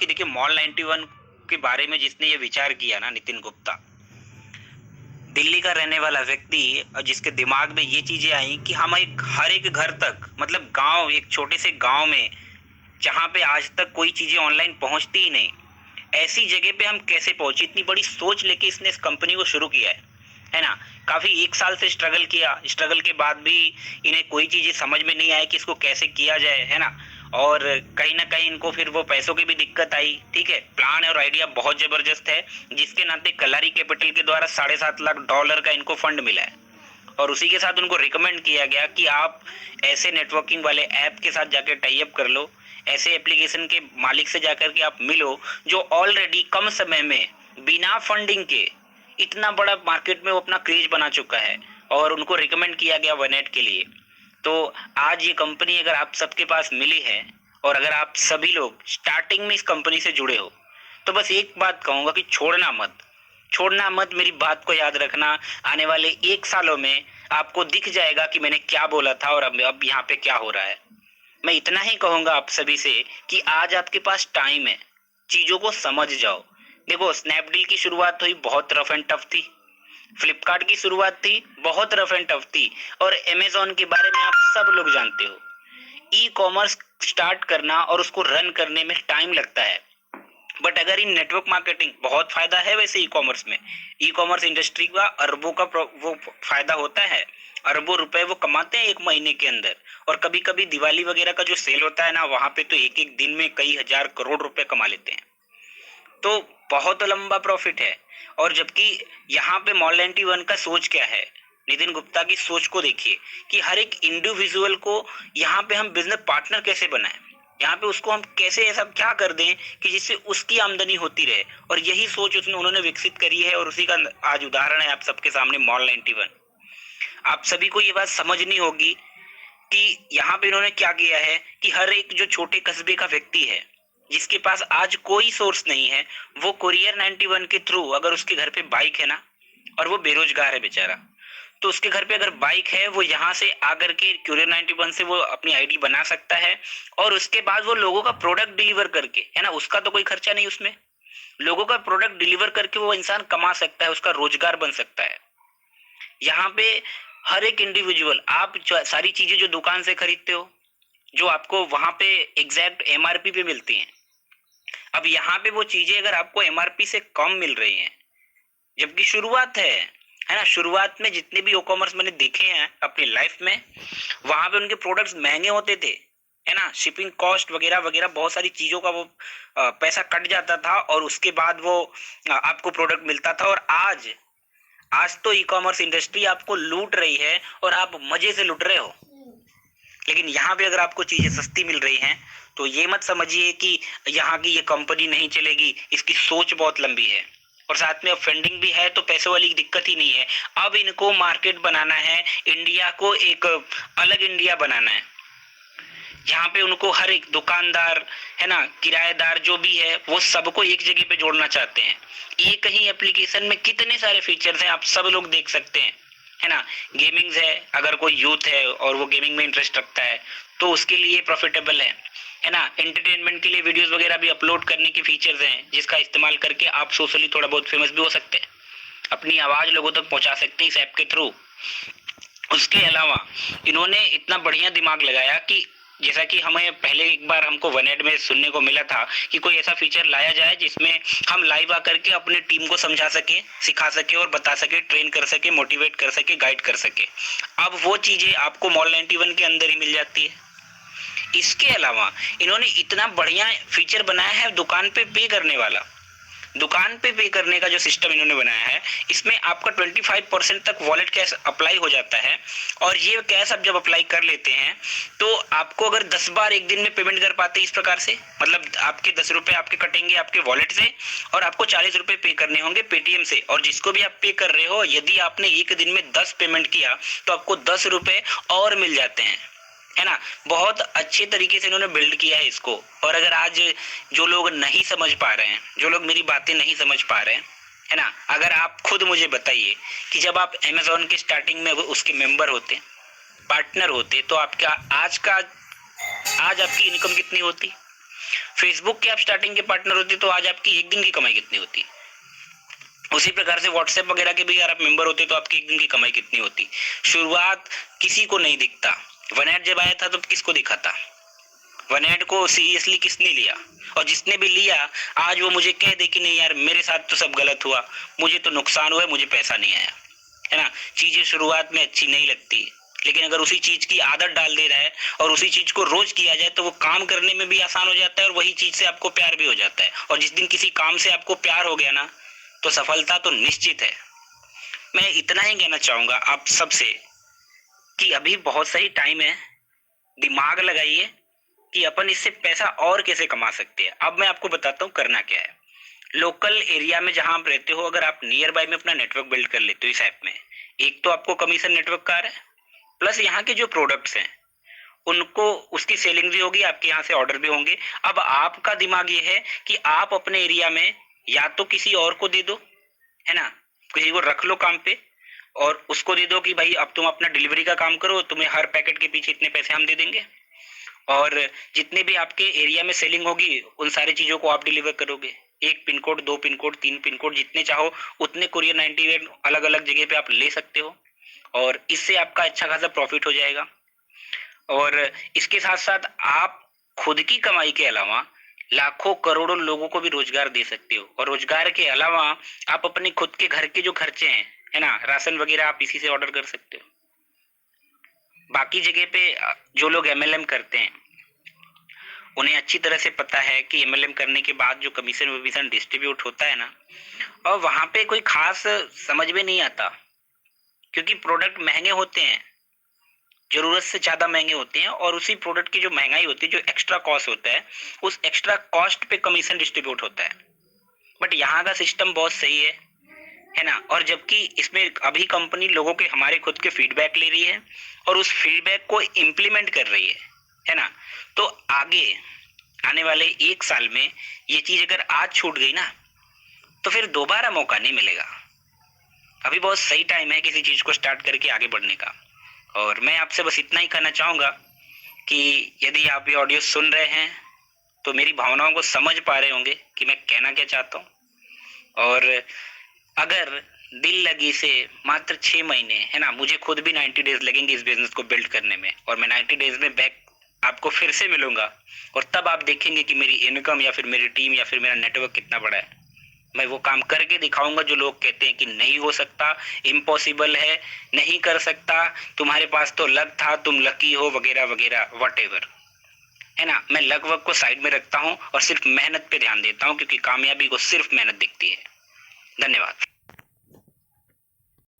कि देखिए मॉल 91 के बारे में जिसने ये विचार किया ना, नितिन गुप्ता, दिल्ली का रहने वाला व्यक्ति, और जिसके दिमाग में ये चीजें आई कि हम एक हर एक घर तक, मतलब गांव, एक छोटे से गांव में जहां पे आज तक कोई चीजें ऑनलाइन पहुंचती ही नहीं, ऐसी जगह पे हम कैसे पहुंचे। इतनी बड़ी सोच लेके इसने इस कंपनी को शुरू किया है ना। काफी 1 साल से स्ट्रगल किया, स्ट्रगल के बाद भी इन्हें कोई चीजें समझ में नहीं आई कि इसको कैसे किया जाए, है ना। और कहीं ना कहीं इनको फिर वो पैसों की भी दिक्कत आई। ठीक है, प्लान और आइडिया बहुत जबरदस्त है, जिसके नाते कलारी कैपिटल के द्वारा $7.5 लाख का इनको फंड मिला है। और उसी के साथ उनको रिकमेंड किया गया कि आप ऐसे नेटवर्किंग वाले ऐप के साथ जाकर टाई अप कर लो, ऐसे एप्लीकेशन के मालिक से जाकर के आप मिलो जो ऑलरेडी कम समय में बिना फंडिंग के इतना बड़ा मार्केट में वो अपना क्रेज बना चुका है। और उनको रिकमेंड किया गया वनेट के लिए। तो आज ये कंपनी अगर आप सबके पास मिली है, और अगर आप सभी लोग स्टार्टिंग में इस कंपनी से जुड़े हो, तो बस एक बात कहूंगा कि छोड़ना मत, छोड़ना मत। मेरी बात को याद रखना, आने वाले 1 सालों में आपको दिख जाएगा कि मैंने क्या बोला था और अब यहाँ पे क्या हो रहा है। मैं इतना ही कहूंगा आप सभी से कि आज आपके पास टाइम है, चीजों को समझ जाओ। देखो, स्नैपडील की शुरुआत हुई, बहुत रफ एंड टफ थी। फ्लिपकार्ट की शुरुआत थी, बहुत रफ एंड टफ थी। और अमेजोन के बारे में आप सब लोग जानते हो। ई कॉमर्स स्टार्ट करना और उसको रन करने में टाइम लगता है, बट अगर इन नेटवर्क मार्केटिंग, बहुत फायदा है वैसे ई कॉमर्स में, ई कॉमर्स इंडस्ट्री का अरबों का वो फायदा होता है, अरबों रुपए वो कमाते हैं 1 महीने के अंदर। और कभी कभी दिवाली वगैरह का जो सेल होता है ना, वहां पे तो एक एक दिन में कई हजार करोड़ रुपए कमा लेते हैं। तो बहुत लंबा प्रॉफिट है। और जबकि यहाँ पे मॉल 91 का सोच क्या है, नितिन गुप्ता की सोच को देखिए कि हर एक इंडिविजुअल को यहाँ पे हम बिजनेस पार्टनर कैसे बनाएं, यहाँ पे उसको हम कैसे ऐसा क्या कर दें कि जिससे उसकी आमदनी होती रहे। और यही सोच उन्होंने विकसित करी है, और उसी का आज उदाहरण है आप सबके सामने मॉल 91। आप सभी को ये बात समझनी होगी कि यहाँ पे इन्होंने क्या किया है कि हर एक जो छोटे कस्बे का व्यक्ति है, जिसके पास आज कोई सोर्स नहीं है, वो कुरियर 91 के थ्रू, अगर उसके घर पे बाइक है ना, और वो बेरोजगार है बेचारा, तो उसके घर पे अगर बाइक है, वो यहाँ से आकर के कुरियर 91 से वो अपनी आईडी बना सकता है। और उसके बाद वो लोगों का प्रोडक्ट डिलीवर करके, है ना, उसका तो कोई खर्चा नहीं उसमें, लोगों का प्रोडक्ट डिलीवर करके वो इंसान कमा सकता है, उसका रोजगार बन सकता है। यहाँ पे हर एक इंडिविजुअल, आप सारी चीजें जो दुकान से खरीदते हो, जो आपको वहां पे एग्जैक्ट एमआरपी पे मिलती हैं, अब यहाँ पे वो चीजें अगर आपको एमआरपी से कम मिल रही हैं, जबकि शुरुआत है ना, शुरुआत में जितने भी ई कॉमर्स मैंने देखे हैं अपनी लाइफ में, वहां पे उनके प्रोडक्ट्स महंगे होते थे, है ना, शिपिंग कॉस्ट वगैरह वगैरह, बहुत सारी चीजों का वो पैसा कट जाता था, और उसके बाद वो आपको प्रोडक्ट मिलता था। और आज आज तो ई कॉमर्स इंडस्ट्री आपको लूट रही है, और आप मजे से लूट रहे हो। लेकिन यहाँ पे अगर आपको चीजें सस्ती मिल रही हैं, तो ये मत समझिए कि यहाँ की ये कंपनी नहीं चलेगी, इसकी सोच बहुत लंबी है। और साथ में अब फंडिंग भी है, तो पैसों वाली दिक्कत ही नहीं है। अब इनको मार्केट बनाना है, इंडिया को एक अलग इंडिया बनाना है, जहाँ पे उनको हर एक दुकानदार, है ना, किराएदार जो भी है, वो सबको एक जगह पे जोड़ना चाहते हैं। एक ही एप्लीकेशन में कितने सारे फीचर्स हैं, आप सब लोग देख सकते हैं, है ना। गेमिंग है, अगर कोई यूथ है और वो गेमिंग में इंटरेस्ट रखता है, तो उसके लिए प्रॉफिटेबल है ना। एंटरटेनमेंट के लिए वीडियोस वगैरह भी अपलोड करने की फीचर्स हैं, जिसका इस्तेमाल करके आप सोशली थोड़ा बहुत फेमस भी हो सकते हैं, अपनी आवाज लोगों तक पहुंचा सकते हैं इस ऐप के थ्रू। उसके अलावा इन्होंने इतना बढ़िया दिमाग लगाया कि जैसा कि हमें पहले एक बार हमको वनेट में सुनने को मिला था कि कोई ऐसा फीचर लाया जाए जिसमें हम लाइव आकर के अपने टीम को समझा सके, सिखा सके और बता सके, ट्रेन कर सके, मोटिवेट कर सके, गाइड कर सके। अब वो चीजें आपको मॉल 91 के अंदर ही मिल जाती है। इसके अलावा इन्होंने इतना बढ़िया फीचर बनाया है दुकान पे पे करने वाला। दुकान पे पे करने का जो सिस्टम इन्होंने बनाया है, इसमें आपका 25% तक वॉलेट कैश अप्लाई हो जाता है। और ये कैश आप जब अप्लाई कर लेते हैं, तो आपको अगर 10 बार एक दिन में पेमेंट कर पाते हैं इस प्रकार से, मतलब आपके 10 रुपए आपके कटेंगे आपके वॉलेट से, और आपको 40 रुपए पे करने होंगे पेटीएम से। और जिसको भी आप पे कर रहे हो, यदि आपने एक दिन में 10 पेमेंट किया, तो आपको 10 रुपए और मिल जाते हैं, है ना। बहुत अच्छे तरीके से इन्होंने बिल्ड किया है इसको। और अगर आज जो लोग नहीं समझ पा रहे हैं, जो लोग मेरी बातें नहीं समझ पा रहे हैं, है ना, अगर आप खुद मुझे बताइए कि जब आप अमेजोन के स्टार्टिंग में उसके मेंबर होते, पार्टनर होते, तो आपका आज आपकी इनकम कितनी होती। फेसबुक के आप स्टार्टिंग के पार्टनर होते तो आज आपकी एक दिन की कमाई कितनी होती। उसी प्रकार से व्हाट्सएप वगैरह के भी अगर आप मेंबर होते तो आपकी एक दिन की कमाई कितनी होती। शुरुआत किसी को नहीं दिखता। वन ऐड जब आया था तो किसको दिखा था? वन ऐड को सीरियसली किसने लिया? और जिसने भी लिया आज वो मुझे कह दे कि नहीं यार मेरे साथ तो सब गलत हुआ, मुझे तो नुकसान हुआ, मुझे पैसा नहीं आया, है ना। चीजें शुरुआत में अच्छी नहीं लगती, लेकिन अगर उसी चीज की आदत डाल दे रहा है और उसी चीज को रोज किया जाए तो वो काम करने में भी आसान हो जाता है और वही चीज से आपको प्यार भी हो जाता है। और जिस दिन किसी काम से आपको प्यार हो गया ना तो सफलता तो निश्चित है। मैं इतना ही कहना चाहूंगा आप सबसे कि अभी बहुत सही टाइम है, दिमाग लगाइए कि अपन इससे पैसा और कैसे कमा सकते हैं। अब मैं आपको बताता हूँ करना क्या है। लोकल एरिया में जहां आप रहते हो, अगर आप नियर बाय में अपना नेटवर्क बिल्ड कर लेते हो इस ऐप में, एक तो आपको कमीशन नेटवर्क का आ रहा है, प्लस यहाँ के जो प्रोडक्ट्स हैं उनको उसकी सेलिंग भी होगी, आपके यहाँ से ऑर्डर भी होंगे। अब आपका दिमाग ये है कि आप अपने एरिया में या तो किसी और को दे दो, है ना, किसी को रख लो काम पे और उसको दे दो कि भाई अब तुम अपना डिलीवरी का काम करो, तुम्हें हर पैकेट के पीछे इतने पैसे हम दे देंगे। और जितने भी आपके एरिया में सेलिंग होगी उन सारी चीजों को आप डिलीवर करोगे। 1 pin code, 2 pin code, 3 pin code, जितने चाहो उतने कुरियर 98 अलग अलग जगह पे आप ले सकते हो और इससे आपका अच्छा खासा प्रॉफिट हो जाएगा। और इसके साथ साथ आप खुद की कमाई के अलावा लाखों करोड़ों लोगों को भी रोजगार दे सकते हो। और रोजगार के अलावा आप अपने खुद के घर के जो खर्चे हैं, है ना, राशन वगैरह आप इसी से ऑर्डर कर सकते हो। बाकी जगह पे जो लोग एमएलएम करते हैं उन्हें अच्छी तरह से पता है कि एमएलएम करने के बाद जो कमीशन वमीशन डिस्ट्रीब्यूट होता है ना, और वहां पे कोई खास समझ में नहीं आता क्योंकि प्रोडक्ट महंगे होते हैं, जरूरत से ज्यादा महंगे होते हैं। और उसी प्रोडक्ट की जो महंगाई होती है, जो एक्स्ट्रा कॉस्ट होता है, उस एक्स्ट्रा कॉस्ट पे कमीशन डिस्ट्रीब्यूट होता है। बट यहाँ का सिस्टम बहुत सही है ना। और जबकि इसमें अभी कंपनी लोगों के, हमारे खुद के फीडबैक ले रही है और उस फीडबैक को इम्प्लीमेंट कर रही है ना। तो आगे आने वाले 1 साल में ये चीज अगर आज छूट गई ना तो फिर दोबारा मौका नहीं मिलेगा। अभी बहुत सही टाइम है किसी चीज को स्टार्ट करके आगे बढ़ने का। और मैं आपसे बस इतना ही कहना चाहूंगा कि यदि आप ये ऑडियो सुन रहे हैं तो मेरी भावनाओं को समझ पा रहे होंगे कि मैं कहना क्या चाहता हूँ। और अगर दिल लगी से मात्र 6 महीने, है ना, मुझे खुद भी 90 डेज लगेंगे इस बिजनेस को बिल्ड करने में, और मैं 90 डेज में बैक आपको फिर से मिलूंगा और तब आप देखेंगे कि मेरी इनकम या फिर मेरी टीम या फिर मेरा नेटवर्क कितना बड़ा है। मैं वो काम करके दिखाऊंगा जो लोग कहते हैं कि नहीं हो सकता, इम्पॉसिबल है, नहीं कर सकता, तुम्हारे पास तो लक था, तुम लकी हो, वगैरह वगैरह, व्हाटएवर, है ना। मैं लक वक को साइड में रखता हूँ और सिर्फ मेहनत पे ध्यान देता हूँ क्योंकि कामयाबी को सिर्फ मेहनत दिखती है। धन्यवाद।